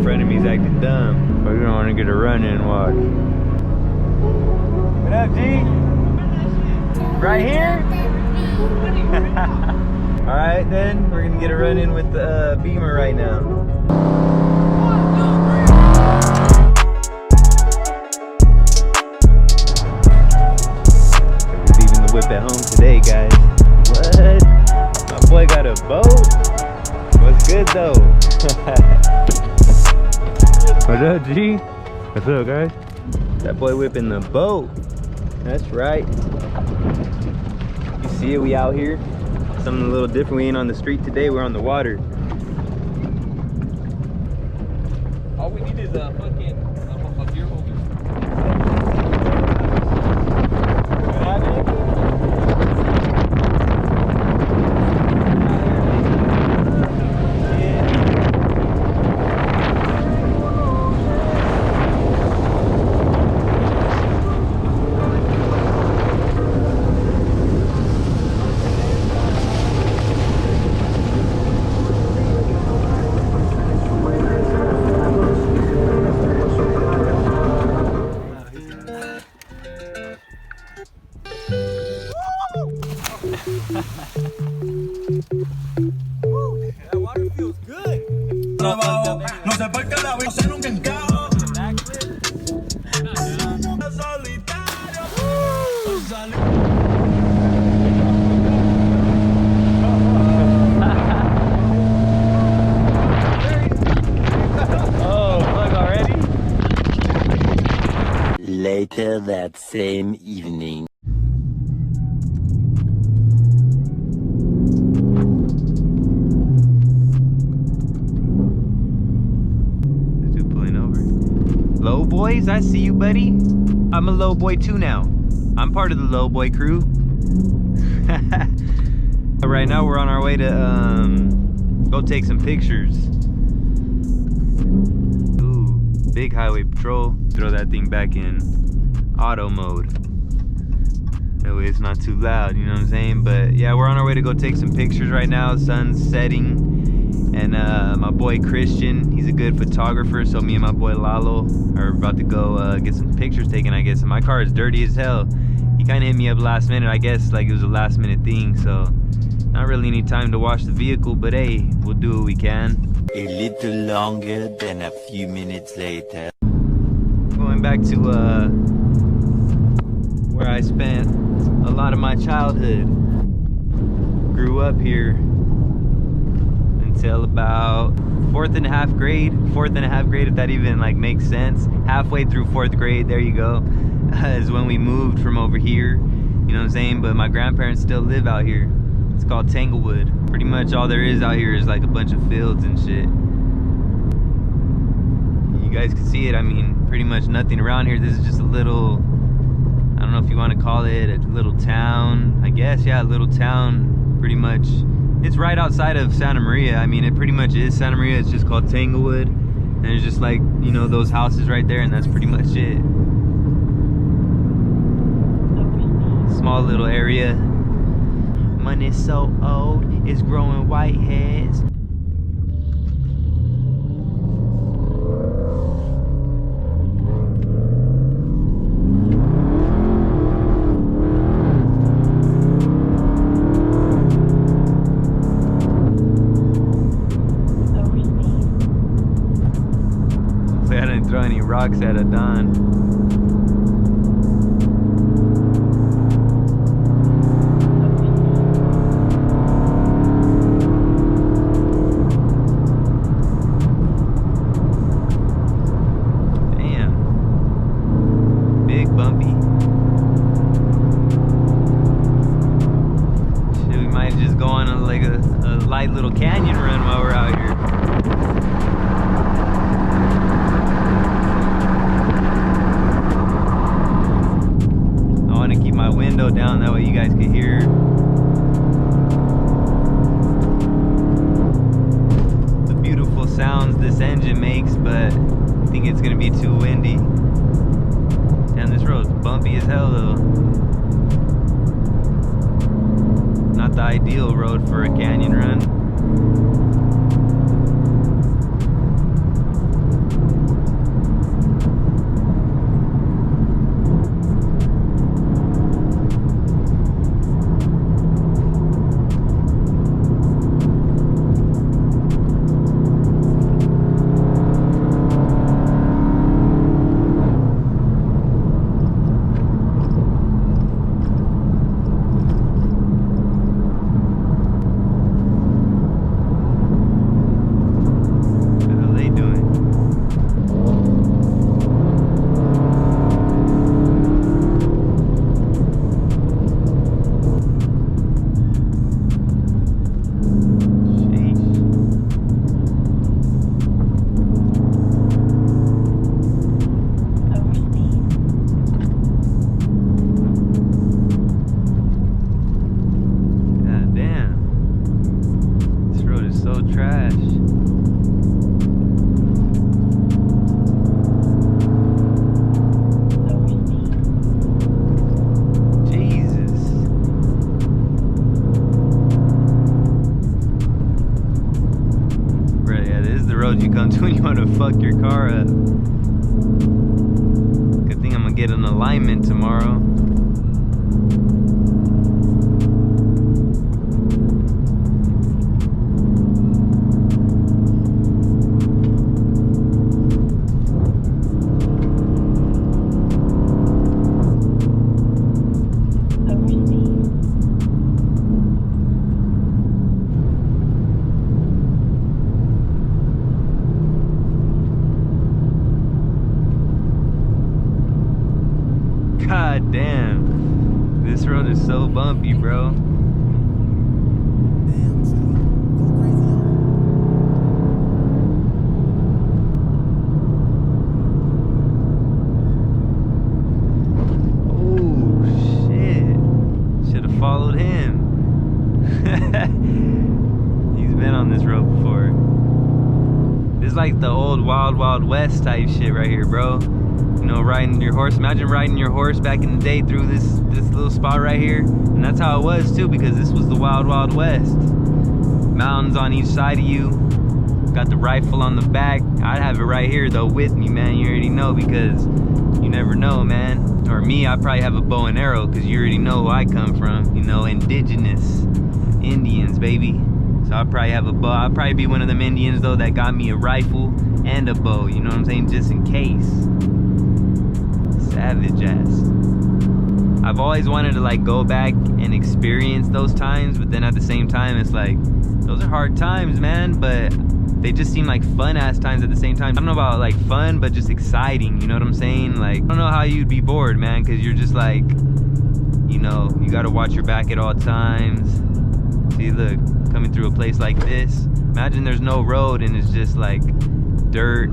front of me is acting dumb. But we don't want to get a run in. Watch. What up, G? Right here? Alright then, we're gonna get a run in with the Beamer right now. We're leaving the whip at home today, guys. What? My boy got a boat? What's good though? What up, G? What's up, guys? That boy whipping the boat. That's right. You see it, we out here. Something a little different. We ain't on the street today, we're on the water. All we need is a fucking a beer holder. That water feels good. No sé por qué la vez nunca encajo. Oh, fuck, already? Later that same evening. Low boys, I see you, buddy. I'm a low boy too now. I'm part of the low boy crew. Right now we're on our way to go take some pictures. Ooh, big highway patrol. Throw that thing back in auto mode. That way it's not too loud, you know what I'm saying? But yeah, we're on our way to go take some pictures right now. Sun's setting. And my boy Christian, he's a good photographer, so me and my boy Lalo are about to go get some pictures taken, I guess. And my car is dirty as hell. He kind of hit me up last minute, I guess, like it was a last minute thing, so not really any time to wash the vehicle, but hey, we'll do what we can. A little longer than a few minutes later. Going back to where I spent a lot of my childhood. Grew up here until about fourth and a half grade, if that even like makes sense. Halfway through 4th grade, there you go, is when we moved from over here, you know what I'm saying? But my grandparents still live out here. It's called Tanglewood. Pretty much all there is out here is like a bunch of fields and shit. You guys can see it. I mean, pretty much nothing around here. This is just a little, I don't know if you want to call it a little town, I guess. Yeah, a little town, pretty much. It's right outside of Santa Maria. I mean, it pretty much is Santa Maria. It's just called Tanglewood. And there's just like, you know, those houses right there, and that's pretty much it. Small little area. Money's so old, it's growing white heads. Throw any rocks at a Don. Damn. Big bumpy. Shit, we might just go on a light little canyon run while we're out here. Keep my window down, that way you guys can hear the beautiful sounds this engine makes, but I think it's gonna be too windy. And this road's bumpy as hell though. Not the ideal road for a canyon run. the roads you come to when you want to fuck your car up. Good thing I'm gonna get an alignment tomorrow. God damn, this road is so bumpy, bro. Oh shit, should have followed him. He's been on this road before. This is like the old Wild Wild West type shit right here, bro. You know, riding your horse. Imagine riding your horse back in the day through this little spot right here. And that's how it was too, because this was the Wild Wild West. Mountains on each side of you. Got the rifle on the back. I'd have it right here though with me, man. You already know, because you never know, man. Or me, I probably have a bow and arrow, because you already know where I come from. You know, indigenous Indians, baby. So I'd probably have a bow. I'd probably be one of them Indians though that got me a rifle and a bow. You know what I'm saying? Just in case. Savage ass. I've always wanted to like go back and experience those times, but then at the same time it's like those are hard times, man, but they just seem like fun ass times at the same time. I don't know about like fun, but just exciting, you know what I'm saying? Like, I don't know how you'd be bored, man, because you're just like, you know, you got to watch your back at all times. See, look, coming through a place like this, imagine there's no road and it's just like dirt,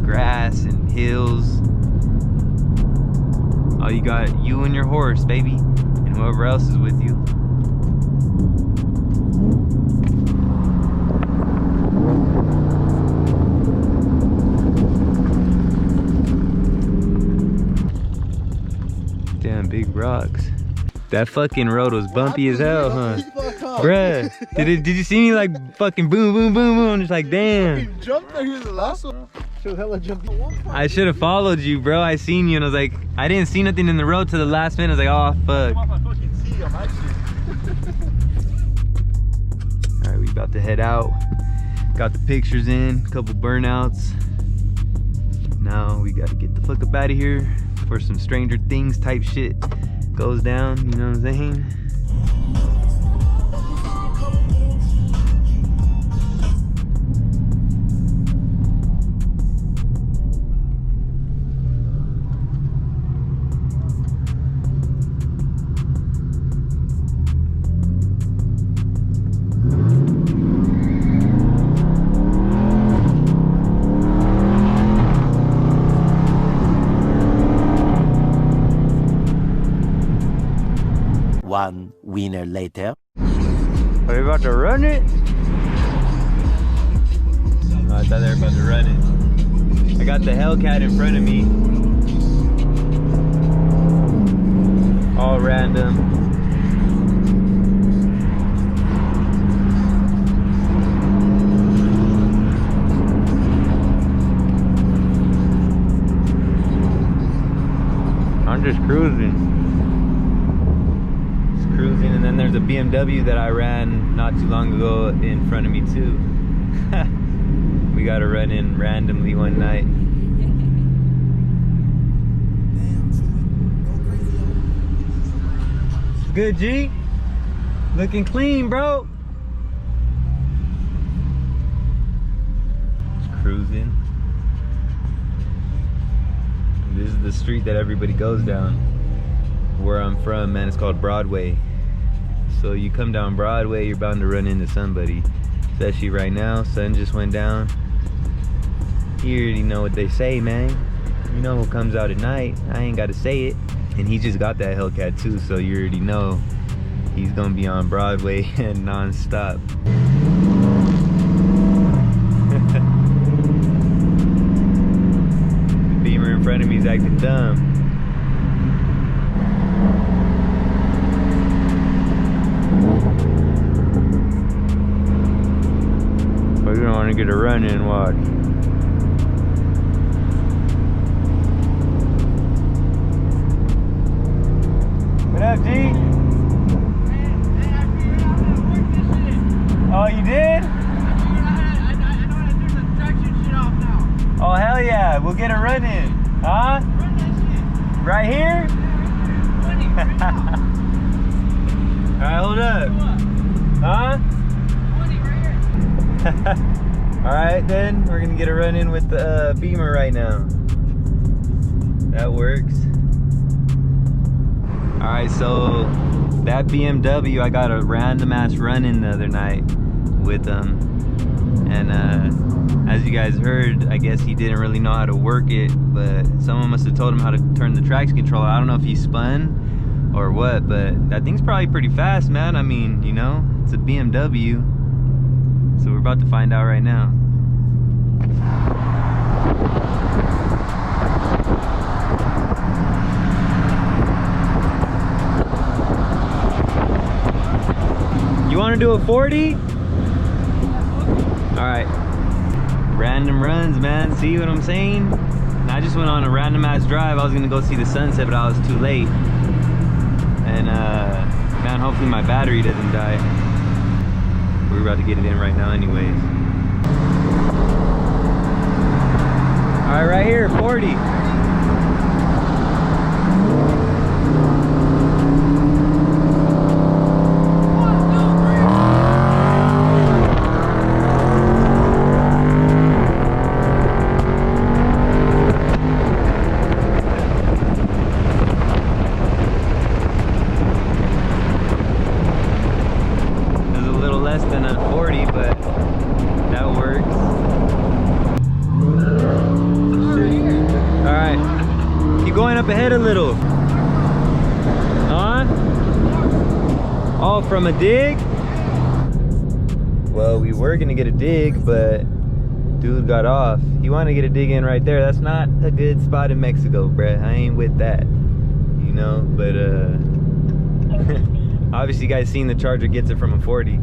grass, and hills. Oh, you got you and your horse, baby, and whoever else is with you. Damn, big rocks. That fucking road was bumpy as hell, huh? Bruh, did you see me like fucking boom, boom, boom, boom? Just like, damn. Jumped there, here's the last one. I should have followed you, bro. I seen you and I was like, I didn't see nothing in the road to the last minute. I was like, oh fuck. All right, we about to head out. Got the pictures in, a couple burnouts. Now we gotta get the fuck up out of here before some Stranger Things type shit goes down. You know what I'm saying? One winner later. Are you about to run it? Oh, I thought they were about to run it. I got the HELLCAT in front of me. All random. I'm just cruising. And then there's a BMW that I ran not too long ago in front of me too. We got to run in randomly one night. Good, G? Looking clean, bro. Just cruising. This is the street that everybody goes down. Where I'm from, man, it's called Broadway. So you come down Broadway, you're bound to run into somebody. Especially right now, sun just went down. You already know what they say, man. You know what comes out at night. I ain't gotta say it. And he just got that HELLCAT too, so you already know he's gonna be on Broadway and non-stop. The Beamer in front of me is acting dumb. We're gonna want want to get a run in, watch. What up, G? Oh, you did? Oh, hell yeah. We'll get a run in. Huh? Right here? Alright, hold up. Huh? Alright then, we're gonna get a run in with the Beamer right now. That works. Alright, so that BMW, I got a random ass run in the other night with him. And as you guys heard, I guess he didn't really know how to work it, but someone must have told him how to turn the traction control. I don't know if he spun or what, but that thing's probably pretty fast, man. I mean, you know, it's a BMW. So we're about to find out right now. You want to do a 40? All right. Random runs, man. See what I'm saying? And I just went on a random ass drive. I was gonna go see the sunset, but I was too late. And man, hopefully my battery doesn't die. We're about to get it in right now anyways. All right, right here, 40. Ahead a little. Huh? Oh, from a dig? Well, we were gonna get a dig, but dude got off. He wanted to get a dig in right there. That's not a good spot in Mexico, bruh. I ain't with that. You know, but obviously you guys seen the Charger gets it from a 40.